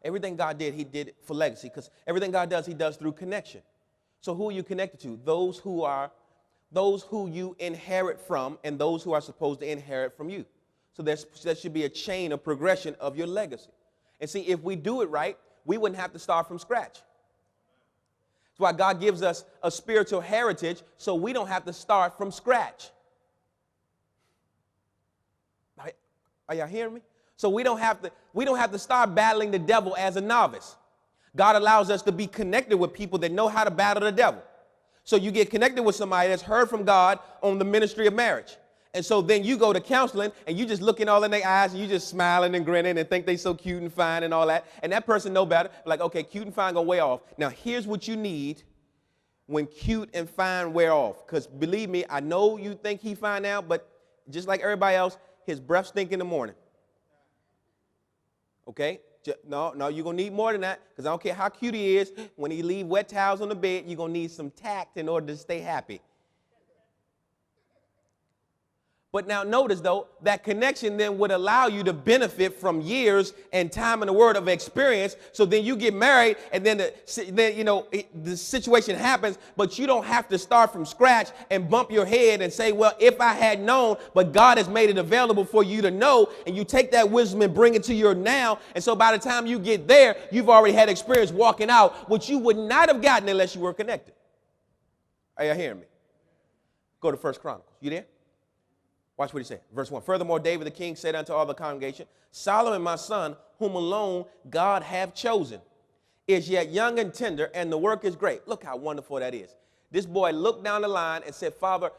Everything God did, he did it for legacy, because everything God does, he does through connection. So who are you connected to? Those who you inherit from and those who are supposed to inherit from you. So there should be a chain of progression of your legacy. And see, if we do it right, we wouldn't have to start from scratch. That's why God gives us a spiritual heritage, so we don't have to start from scratch. Are y'all hearing me? So we don't have to start battling the devil as a novice. God allows us to be connected with people that know how to battle the devil. So you get connected with somebody that's heard from God on the ministry of marriage. And so then you go to counseling and you just looking all in their eyes and you just smiling and grinning and think they so cute and fine and all that. And that person know better. Like, okay, cute and fine gonna wear off. Now here's what you need when cute and fine wear off. Because believe me, I know you think he fine now, but just like everybody else, his breath stink in the morning. Okay? No, you're going to need more than that, because I don't care how cute he is. When he leave wet towels on the bed, you're going to need some tact in order to stay happy. But now notice, though, that connection then would allow you to benefit from years and time in the word of experience. So then you get married and then the situation happens, but you don't have to start from scratch and bump your head and say, well, if I had known, but God has made it available for you to know, and you take that wisdom and bring it to your now. And so by the time you get there, you've already had experience walking out, which you would not have gotten unless you were connected. Are you hearing me? Go to 1 Chronicles. You there? Watch what he said. Verse 1. Furthermore, David the king said unto all the congregation, Solomon my son, whom alone God hath chosen, is yet young and tender, and the work is great. Look how wonderful that is. This boy looked down the line and said, Father,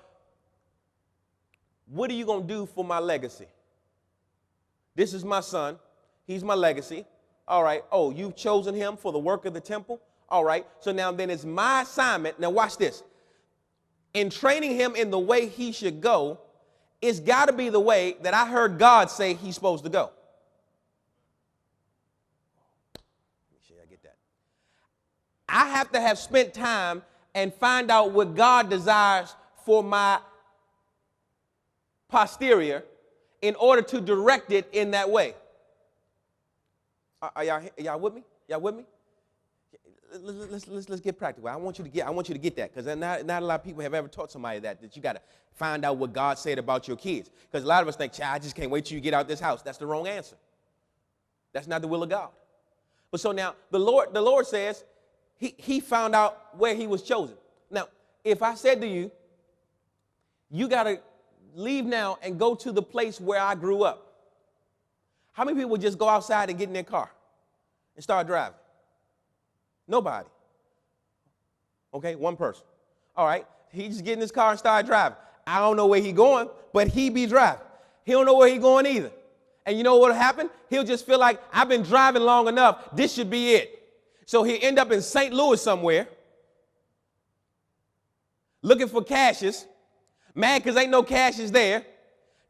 what are you going to do for my legacy? This is my son. He's my legacy. All right. Oh, you've chosen him for the work of the temple? All right. So now then it's my assignment. Now watch this. In training him in the way he should go, it's got to be the way that I heard God say he's supposed to go. Make sure I get that. I have to have spent time and find out what God desires for my posterior in order to direct it in that way. Are y'all with me? Y'all with me? Let's get practical. I want you to get that, because not a lot of people have ever taught somebody that you got to find out what God said about your kids. Because a lot of us think, I just can't wait till you get out this house. That's the wrong answer. That's not the will of God. But so now the Lord says he found out where he was chosen. Now, if I said to you, you got to leave now and go to the place where I grew up, how many people would just go outside and get in their car and start driving? Nobody. Okay, one person. All right, he just get in his car and start driving. I don't know where he going, but he be driving. He don't know where he going either. And you know what'll happen? He'll just feel like, I've been driving long enough. This should be it. So he'll end up in St. Louis somewhere, looking for Cassius, mad because ain't no Cassius there,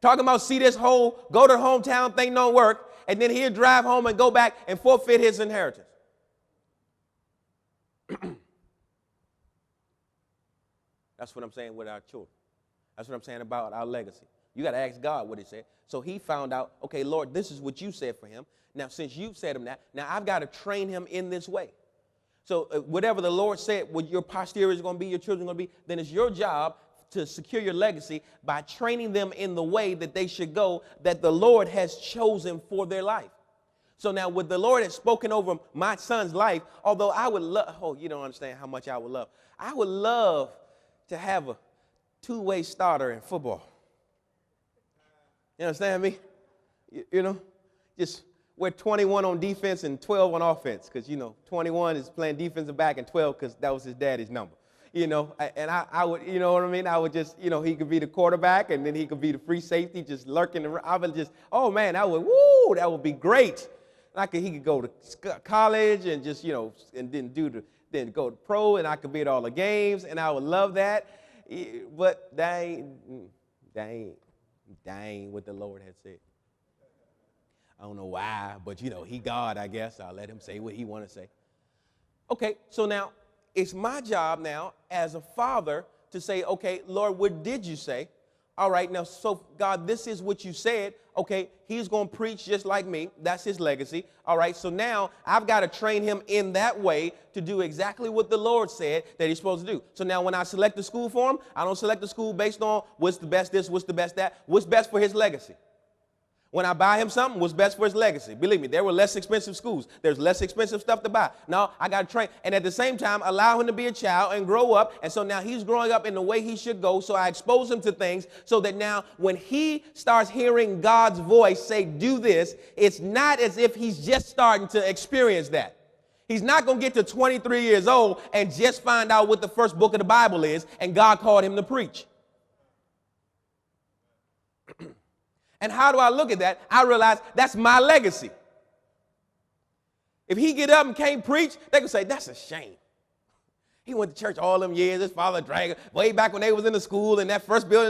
talking about see this whole go to the hometown thing don't work, and then he'll drive home and go back and forfeit his inheritance. That's what I'm saying with our children. That's what I'm saying about our legacy. You got to ask God what he said. So he found out, okay, Lord, this is what you said for him. Now, since you've said him that, now I've got to train him in this way. So whatever the Lord said, what your posterior is going to be, your children are going to be, then it's your job to secure your legacy by training them in the way that they should go, that the Lord has chosen for their life. So now what the Lord has spoken over my son's life, although I would love, you don't understand how much I would love to have a two-way starter in football. You understand me? You know, just we're 21 on defense and 12 on offense, because, 21 is playing defensive back and 12 because that was his daddy's number. And I would, you know what I mean? I would just, he could be the quarterback and then he could be the free safety just lurking around. I would just, oh, man, that would be great. He could go to college and just, and then go to pro, and I could be at all the games, and I would love that. But that ain't what the Lord had said. I don't know why, but he God, I guess. I'll let him say what he want to say. Okay, so now it's my job now as a father to say, okay, Lord, what did you say? all right, now, so God, this is what you said. Okay, he's going to preach just like me. That's his legacy. All right, so now I've got to train him in that way to do exactly what the Lord said that he's supposed to do. So now when I select the school for him, I don't select the school based on what's the best this, what's the best that, what's best for his legacy. When I buy him something, what's best for his legacy? Believe me, there were less expensive schools. There's less expensive stuff to buy. No, I got to train. And at the same time, allow him to be a child and grow up. And so now he's growing up in the way he should go. So I expose him to things so that now when he starts hearing God's voice say, do this, it's not as if he's just starting to experience that. He's not going to get to 23 years old and just find out what the first book of the Bible is and God called him to preach. And how do I look at that? I realize that's my legacy. If he get up and can't preach, they can say, that's a shame. He went to church all them years, his father dragged way back when they was in the school in that first building.